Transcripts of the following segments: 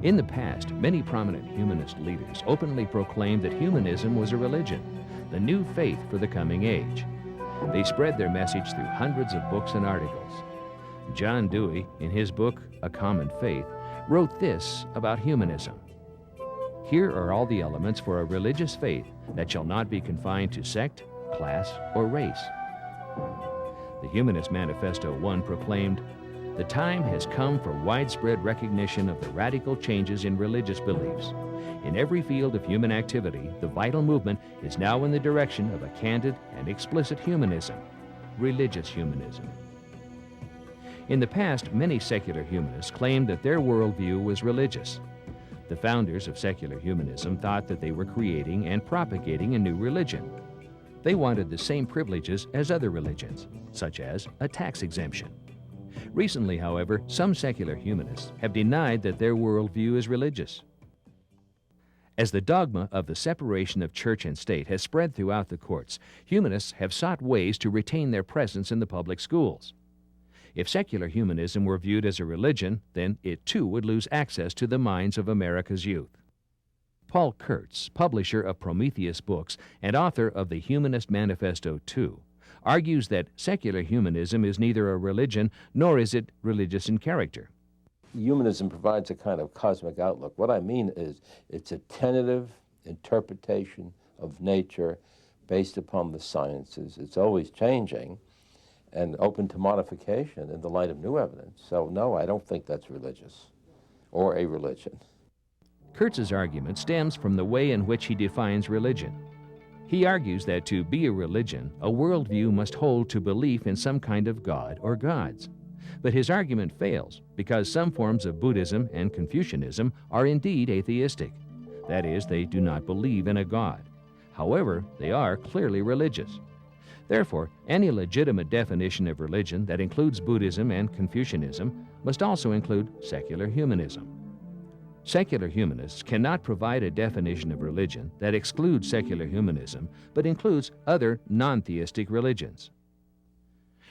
In the past, many prominent humanist leaders openly proclaimed that humanism was a religion, the new faith for the coming age. They spread their message through hundreds of books and articles. John Dewey, in his book, A Common Faith, wrote this about humanism. Here are all the elements for a religious faith that shall not be confined to sect, class, or race. The Humanist Manifesto 1 proclaimed, "The time has come for widespread recognition of the radical changes in religious beliefs. In every field of human activity, the vital movement is now in the direction of a candid and explicit humanism, religious humanism." In the past, many secular humanists claimed that their worldview was religious. The founders of secular humanism thought that they were creating and propagating a new religion. They wanted the same privileges as other religions, such as a tax exemption. Recently, however, some secular humanists have denied that their worldview is religious. As the dogma of the separation of church and state has spread throughout the courts, humanists have sought ways to retain their presence in the public schools. If secular humanism were viewed as a religion, then it too would lose access to the minds of America's youth. Paul Kurtz, publisher of Prometheus Books and author of the Humanist Manifesto 2, argues that secular humanism is neither a religion nor is it religious in character. Humanism provides a kind of cosmic outlook. What I mean is it's a tentative interpretation of nature based upon the sciences. It's always changing and open to modification in the light of new evidence. So no, I don't think that's religious or a religion. Kurtz's argument stems from the way in which he defines religion. He argues that to be a religion, a worldview must hold to belief in some kind of God or gods. But his argument fails because some forms of Buddhism and Confucianism are indeed atheistic. That is, they do not believe in a God. However, they are clearly religious. Therefore, any legitimate definition of religion that includes Buddhism and Confucianism must also include secular humanism. Secular humanists cannot provide a definition of religion that excludes secular humanism, but includes other non-theistic religions.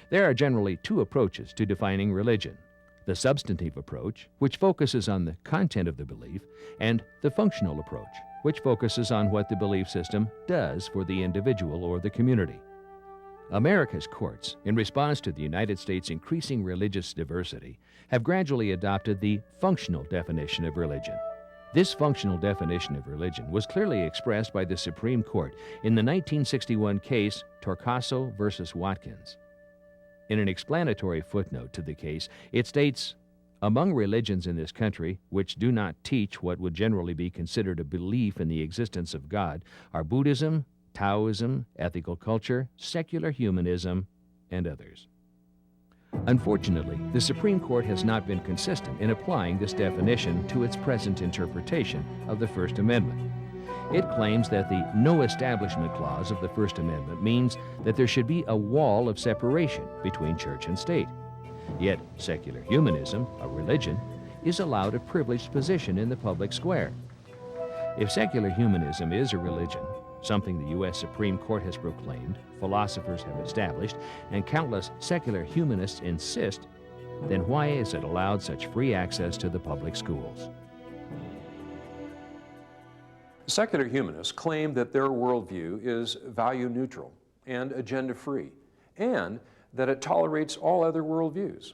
There are generally two approaches to defining religion: the substantive approach, which focuses on the content of the belief, and the functional approach, which focuses on what the belief system does for the individual or the community. America's courts, in response to the United States' increasing religious diversity, have gradually adopted the functional definition of religion. This functional definition of religion was clearly expressed by the Supreme Court in the 1961 case Torcaso v. Watkins. In an explanatory footnote to the case, it states, "Among religions in this country which do not teach what would generally be considered a belief in the existence of God are Buddhism, Taoism, ethical culture, secular humanism, and others." Unfortunately, the Supreme Court has not been consistent in applying this definition to its present interpretation of the First Amendment. It claims that the No Establishment Clause of the First Amendment means that there should be a wall of separation between church and state. Yet, secular humanism, a religion, is allowed a privileged position in the public square. If secular humanism is a religion, something the U.S. Supreme Court has proclaimed, philosophers have established, and countless secular humanists insist, then why is it allowed such free access to the public schools? Secular humanists claim that their worldview is value neutral and agenda free, and that it tolerates all other worldviews.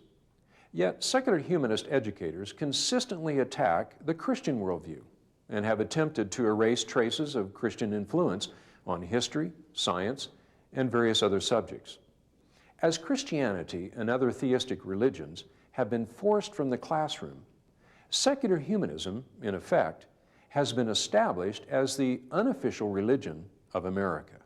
Yet secular humanist educators consistently attack the Christian worldview and have attempted to erase traces of Christian influence on history, science, and various other subjects. As Christianity and other theistic religions have been forced from the classroom, secular humanism, in effect, has been established as the unofficial religion of America.